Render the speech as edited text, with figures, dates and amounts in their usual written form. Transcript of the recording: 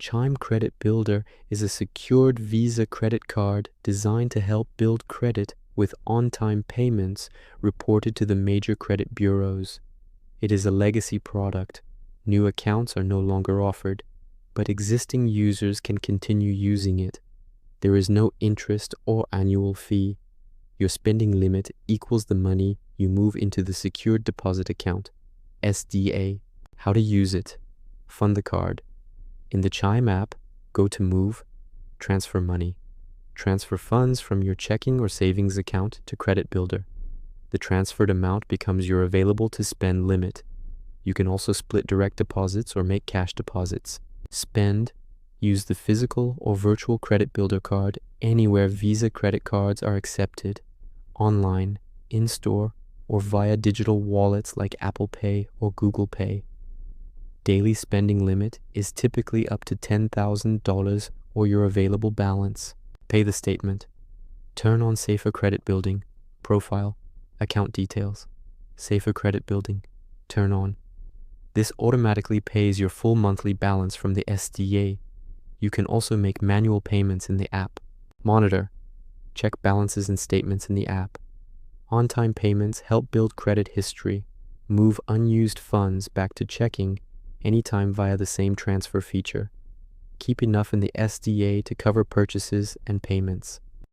Chime Credit Builder is a secured Visa credit card designed to help build credit with on-time payments reported to the major credit bureaus. It is a legacy product. New accounts are no longer offered, but existing users can continue using it. There is no interest or annual fee. Your spending limit equals the money you move into the Secured Deposit Account, SDA. How to use it. Fund the card. In the Chime app, go to Move, Transfer Money. Transfer funds from your checking or savings account to Credit Builder. The transferred amount becomes your available to spend limit. You can also split direct deposits or make cash deposits. Spend. Use the physical or virtual Credit Builder card anywhere Visa credit cards are accepted, online, in-store, or via digital wallets like Apple Pay or Google Pay. Daily spending limit is typically up to $10,000 or your available balance. Pay the statement. Turn on Safer Credit Building. Profile. Account details. Safer Credit Building. Turn on. This automatically pays your full monthly balance from the SDA. You can also make manual payments in the app. Monitor. Check balances and statements in the app. On-time payments help build credit history. Move unused funds back to checking anytime via the same transfer feature. Keep enough in the SDA to cover purchases and payments.